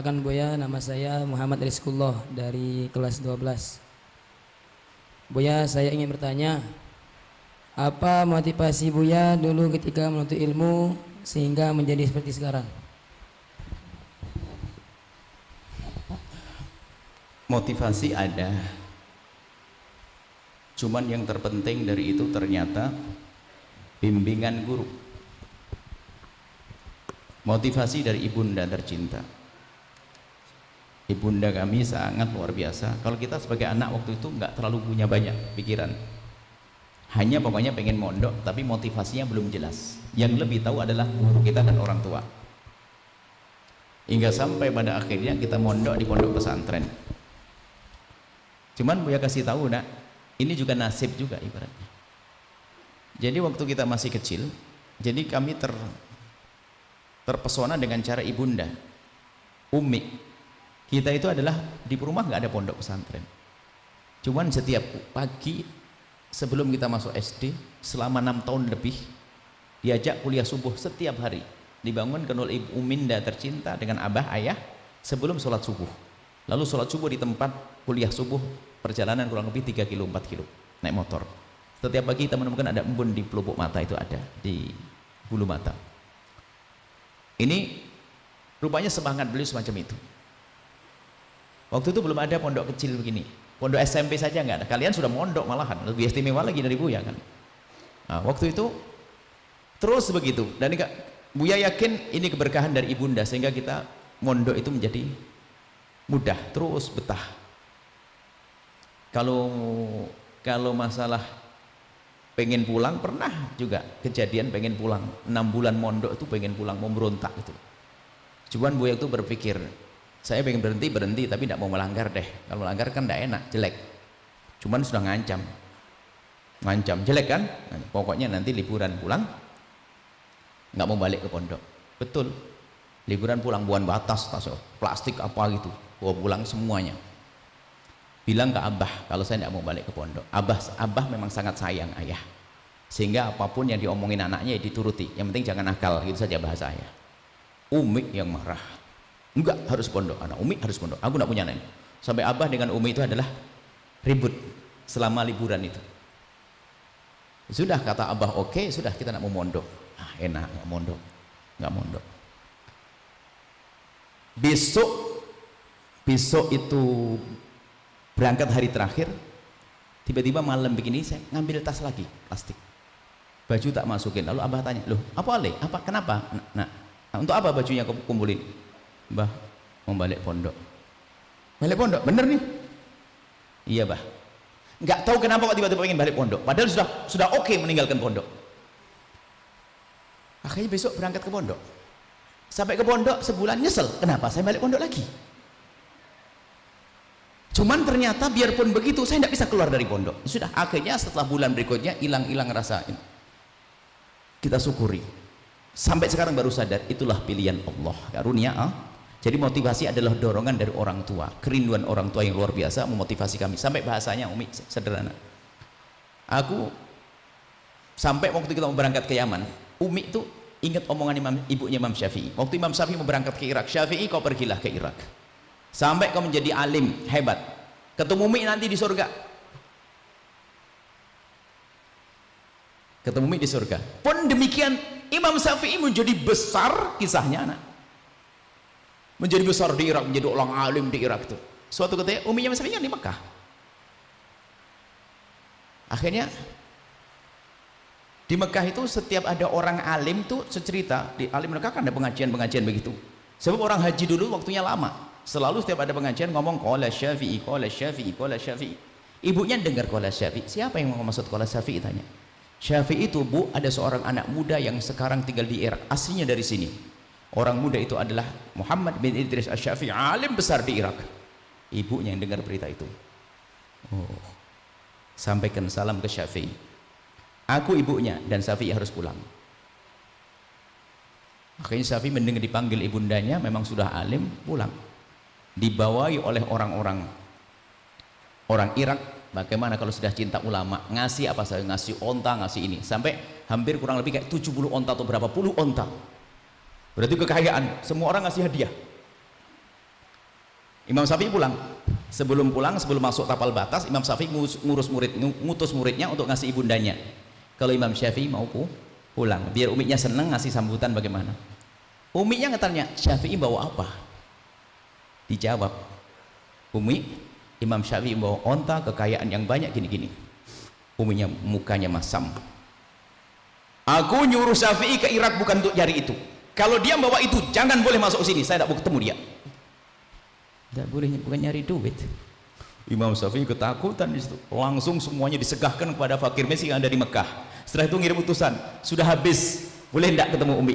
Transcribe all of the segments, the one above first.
Perkenalkan Buya, nama saya Muhammad Rizkullah dari kelas 12. Buya, saya ingin bertanya, apa motivasi Buya dulu ketika menuntut ilmu sehingga menjadi seperti sekarang? Motivasi ada, cuman yang terpenting dari itu ternyata bimbingan guru. Motivasi dari ibunda tercinta. Ibunda kami sangat luar biasa. Kalau kita sebagai anak waktu itu nggak terlalu punya banyak pikiran, hanya pokoknya pengen mondok, tapi motivasinya belum jelas. Yang lebih tahu adalah guru kita dan orang tua. Hingga sampai pada akhirnya kita mondok di pondok pesantren. Cuman Buya kasih tahu nak, ini juga nasib juga ibaratnya. Jadi waktu kita masih kecil, jadi kami terpesona dengan cara ibunda, Umi. Kita itu adalah di rumah nggak ada pondok pesantren. Cuman setiap pagi sebelum kita masuk SD, selama 6 tahun lebih diajak kuliah subuh setiap hari. Dibangunkan oleh Ibu Uminda tercinta dengan abah ayah sebelum sholat subuh. Lalu sholat subuh di tempat kuliah subuh, perjalanan kurang lebih 3 kilo 4 kilo naik motor. Setiap pagi kita menemukan ada embun di pelupuk mata, itu ada di bulu mata. Ini rupanya semangat beliau semacam itu. Waktu itu belum ada pondok kecil begini, pondok SMP saja nggak ada. Kalian sudah mondok malahan, lebih istimewa lagi dari Buya kan. Nah, waktu itu terus begitu, dan Buya yakin ini keberkahan dari ibunda sehingga kita mondok itu menjadi mudah, terus betah. Kalau masalah pengen pulang, pernah juga kejadian pengen pulang 6 bulan mondok itu pengen pulang, mau berontak itu. Cuman Buya itu berpikir, saya pengen berhenti tapi tidak mau melanggar deh. Kalau melanggar kan tidak enak, jelek. Cuman sudah ngancam jelek kan. Nah, pokoknya nanti liburan pulang nggak mau balik ke pondok. Betul, liburan pulang buan batas, tas plastik apa gitu, bawa pulang semuanya. Bilang ke abah kalau saya tidak mau balik ke pondok. Abah memang sangat sayang ayah, sehingga apapun yang diomongin anaknya ya dituruti. Yang penting jangan nakal, gitu saja bahasa ayah. Umi yang marah, enggak, harus pondok, anak Umi harus pondok, aku enggak punya anak ini. Sampai abah dengan Umi itu adalah ribut selama liburan itu. Sudah kata abah, oke, sudah kita enggak mau mondok. Ah, enak, enggak mondok. Besok itu berangkat hari terakhir, tiba-tiba malam begini saya ngambil tas lagi plastik, baju tak masukin. Lalu abah tanya, loh apa Ale? Apa kenapa? Nah, untuk apa bajunya kau kumpulin? Mbah, mau balik pondok. Balik pondok, bener nih? Iya bah. Nggak tahu kenapa kok tiba-tiba pengen balik pondok, padahal sudah oke meninggalkan pondok. Akhirnya besok berangkat ke pondok. Sampai ke pondok sebulan nyesel, kenapa saya balik pondok lagi? Cuman ternyata biarpun begitu saya tidak bisa keluar dari pondok. Sudah, akhirnya setelah bulan berikutnya hilang rasain. Kita syukuri. Sampai sekarang baru sadar, itulah pilihan Allah, karunia. Jadi motivasi adalah dorongan dari orang tua, kerinduan orang tua yang luar biasa memotivasi kami. Sampai bahasanya Umi sederhana, aku sampai waktu kita mau berangkat ke Yaman, Umi itu ingat omongan ibunya Imam Syafi'i. Waktu Imam Syafi'i mau berangkat ke Irak, Syafi'i kau pergilah ke Irak sampai kau menjadi alim hebat, ketemu Umi nanti di surga. Ketemu Umi di surga. Pun demikian Imam Syafi'i menjadi besar kisahnya anak, menjadi besar di Irak, menjadi orang alim di Irak itu. Suatu ketika Umi Imam Syafi'i di Mekah. Akhirnya di Mekah itu setiap ada orang alim tuh secerita, di alim Mekah kan ada pengajian begitu. Sebab orang haji dulu waktunya lama, selalu setiap ada pengajian ngomong qala Syafi'i, qala Syafi'i, qala Syafi'i. Ibunya dengar qala Syafi'i. Siapa yang mau maksud qala Syafi'i, tanya. Syafi'i itu Bu, ada seorang anak muda yang sekarang tinggal di Irak, aslinya dari sini. Orang muda itu adalah Muhammad bin Idris Asy-Syafi'i, alim besar di Irak. Ibunya yang dengar berita itu, oh, sampaikan salam ke Syafi'i, aku ibunya dan Syafi'i harus pulang. Akhirnya Syafi'i mendengar dipanggil ibundanya, memang sudah alim, pulang. Dibawai oleh orang Irak. Bagaimana kalau sudah cinta ulama, ngasih apa saja, ngasih onta, ngasih ini, sampai hampir kurang lebih kayak 70 onta atau berapa puluh onta. Berarti kekayaan, semua orang ngasih hadiah. Imam Syafi'i pulang. Sebelum pulang, sebelum masuk tapal batas, Imam Syafi'i ngutus muridnya untuk ngasih ibundanya. Kalau Imam Syafi'i mau pulang, biar umiknya seneng, ngasih sambutan bagaimana. Umiknya ngetanya, Syafi'i bawa apa? Dijawab, Umi, Imam Syafi'i bawa onta, kekayaan yang banyak gini-gini. Uminya mukanya masam. Aku nyuruh Syafi'i ke Irak bukan untuk cari itu. Kalau dia bawa itu, jangan boleh masuk sini, saya tidak mau ketemu dia. Tidak boleh, bukan nyari duit. Imam Syafi'i ketakutan di situ. Langsung semuanya disegahkan kepada fakir miskin yang ada di Mekah. Setelah itu ngirim utusan, sudah habis, boleh tidak ketemu Umi?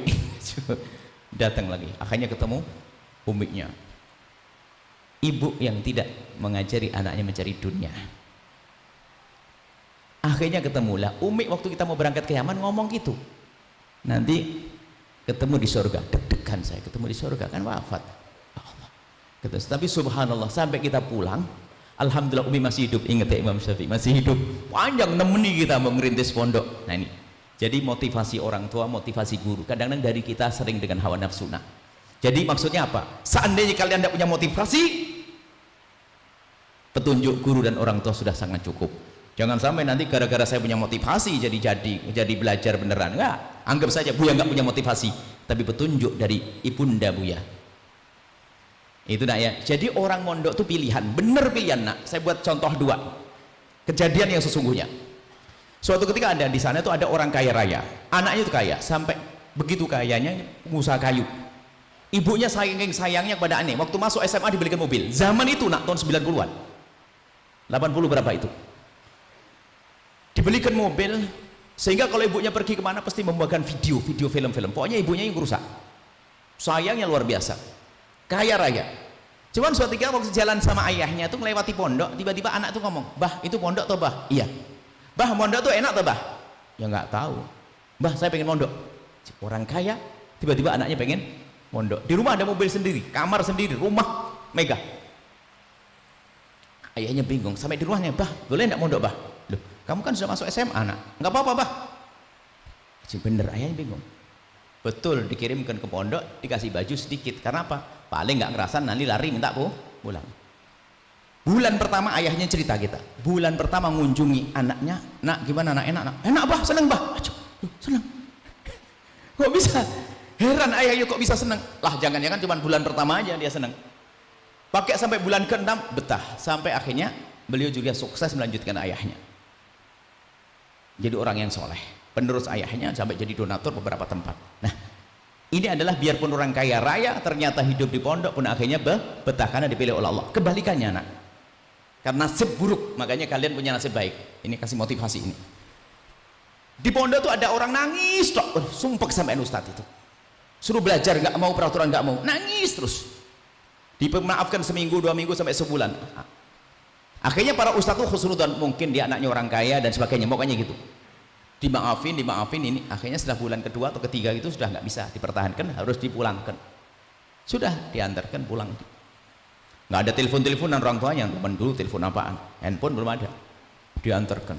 Datang lagi, akhirnya ketemu umiknya. Ibu yang tidak mengajari anaknya mencari dunia. Akhirnya ketemulah Umi waktu kita mau berangkat ke Yaman ngomong gitu. Nanti ketemu di surga, deg-degan saya ketemu di surga kan wafat. Tapi subhanallah sampai kita pulang, alhamdulillah Umi masih hidup. Ingat ya Imam Syafi'i masih hidup. Panjang nemeni kita mau ngerintis pondok. Nah ini. Jadi motivasi orang tua, motivasi guru. Kadang-kadang dari kita sering dengan hawa nafsu. Nah, jadi maksudnya apa? Seandainya kalian tidak punya motivasi, petunjuk guru dan orang tua sudah sangat cukup. Jangan sampai nanti gara-gara saya punya motivasi jadi belajar beneran. Enggak, anggap saja Buya nggak punya motivasi, tapi petunjuk dari ibunda Buya. Itu nak ya. Jadi orang mondok itu pilihan, bener pilihan nak. Saya buat contoh 2 kejadian yang sesungguhnya. Suatu ketika ada di sana itu ada orang kaya raya, anaknya itu kaya, sampai begitu kayanya pengusaha kayu. Ibunya sayangnya kepada aneh. Waktu masuk SMA dibelikan mobil. Zaman itu nak tahun 90-an. 80 berapa itu? Dibelikan mobil sehingga kalau ibunya pergi kemana pasti membawakan video film-film. Pokoknya ibunya yang rusak. Sayangnya luar biasa. Kaya raya. Cuman suatu ketika waktu jalan sama ayahnya tuh melewati pondok, tiba-tiba anak tuh ngomong, "Bah, itu pondok toh, Bah?" "Iya." "Bah, mondok tuh enak toh, Bah?" "Ya nggak tahu." "Bah, saya pengen mondok." Orang kaya, tiba-tiba anaknya pengen mondok. Di rumah ada mobil sendiri, kamar sendiri, rumah megah. Ayahnya bingung, sampai di rumahnya, "Bah, boleh enggak mondok, Bah?" "Loh, kamu kan sudah masuk SMA, Anak." "Enggak apa-apa, Bah." Bener, ayahnya bingung. Betul, dikirimkan ke pondok, dikasih baju sedikit. Karena apa? Paling nggak ngerasan nanti lari minta pulang. Bulan pertama ayahnya cerita kita. Bulan pertama ngunjungi anaknya, "Nak, gimana nak? Enak, Nak?" "Enak, Bah, seneng, Bah." "Aduh, seneng." Kok bisa? Heran ayahnya kok bisa seneng. Lah jangan-jangan cuma bulan pertama aja dia seneng. Pakai sampai bulan ke-6 betah. Sampai akhirnya beliau juga sukses melanjutkan ayahnya. Jadi orang yang soleh, penerus ayahnya sampai jadi donatur beberapa tempat. Nah, ini adalah biarpun orang kaya raya ternyata hidup di pondok pun akhirnya betah karena dipilih oleh Allah. Kebalikannya nak, karena nasib buruk makanya kalian punya nasib baik. Ini kasih motivasi ini. Di pondok tuh ada orang nangis, sumpek sampai ustadz itu. Suruh belajar nggak mau, peraturan nggak mau, nangis terus. Dimaafkan seminggu, 2 minggu sampai sebulan. Akhirnya para ustadz tuh khusnudan, mungkin dia anaknya orang kaya dan sebagainya, pokoknya gitu. Dimaafin ini. Akhirnya setelah bulan kedua atau ketiga itu sudah nggak bisa dipertahankan, harus dipulangkan. Sudah diantarkan pulang. Nggak ada telepon-teleponan orang tuanya, teman dulu telepon apaan, handphone belum ada. Diantarkan.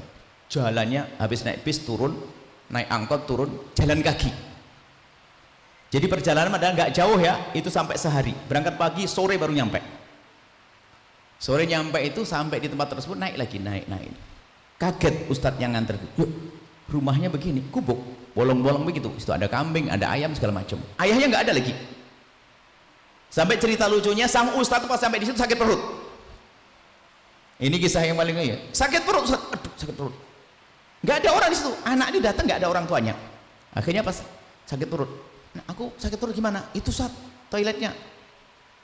Jalannya habis naik bis turun, naik angkot turun, jalan kaki. Jadi perjalanan padahal nggak jauh ya, itu sampai sehari. Berangkat pagi, sore baru nyampe. Sore nyampe itu sampai di tempat tersebut naik lagi, naik. Kaget ustadz yang nganter. "Yuk, rumahnya begini, kubuk, bolong-bolong begitu. Itu ada kambing, ada ayam segala macam. Ayahnya nggak ada lagi. Sampai cerita lucunya, sang ustadz pas sampai di situ sakit perut. Ini kisah yang paling ya. Sakit perut, aduh sakit perut. Nggak ada orang di situ. Anak ini datang nggak ada orang tuanya. Akhirnya pas sakit perut, "Nah, aku sakit perut gimana?" "Itu saat toiletnya."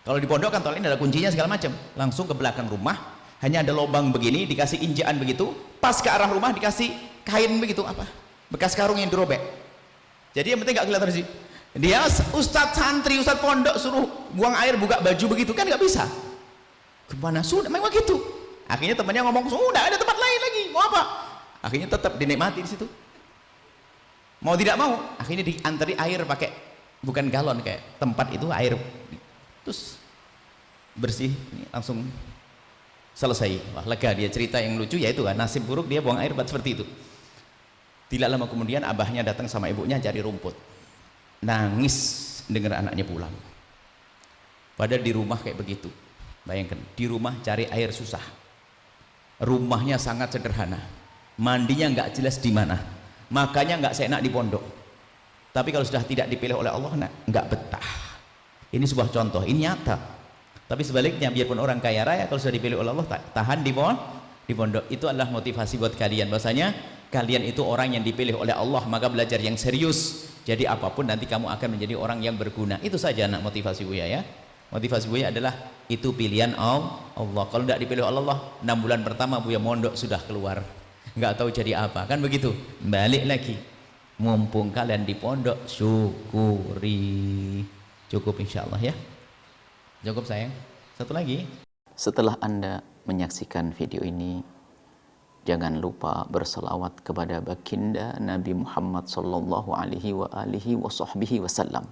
Kalau di pondok kan toiletnya ada kuncinya segala macam. Langsung ke belakang rumah, hanya ada lubang begini, dikasih injaan begitu. Pas ke arah rumah dikasih kain begitu, apa? Bekas karung yang dirobek. Jadi yang penting nggak kelihatan sih. Dia ustadz santri, ustadz pondok suruh buang air, buka baju begitu kan nggak bisa. Gimana? Sudah memang gitu. Akhirnya temannya ngomong, "Sudah ada tempat lain lagi, mau apa?" Akhirnya tetap dinikmati di situ. Mau tidak mau, akhirnya diantari air pakai bukan galon kayak tempat itu air. Terus bersih, langsung selesai. Wah, lega dia. Cerita yang lucu yaitu kan nasib buruk dia buang air seperti itu. Tidak lama kemudian abahnya datang sama ibunya cari rumput, nangis dengar anaknya pulang. Padahal di rumah kayak begitu. Bayangkan, di rumah cari air susah, rumahnya sangat sederhana, mandinya nggak jelas di mana, makanya nggak seenak di pondok. Tapi kalau sudah tidak dipilih oleh Allah, nggak betah. Ini sebuah contoh, ini nyata. Tapi sebaliknya, biarpun orang kaya raya, kalau sudah dipilih oleh Allah, tahan di pondok. Itu adalah motivasi buat kalian, bahwasanya kalian itu orang yang dipilih oleh Allah, maka belajar yang serius. Jadi apapun nanti kamu akan menjadi orang yang berguna. Itu saja anak motivasi Buya ya. Motivasi Buya adalah itu pilihan Allah. Kalau tidak dipilih oleh Allah, 6 bulan pertama Buya mondok sudah keluar, nggak tahu jadi apa, kan begitu. Balik lagi, mumpung kalian di pondok, syukuri. Cukup insya Allah ya. Cukup sayang. Satu lagi. Setelah Anda menyaksikan video ini, jangan lupa berselawat kepada baginda Nabi Muhammad sallallahu alaihi wa alihi wa sahbihi wasallam.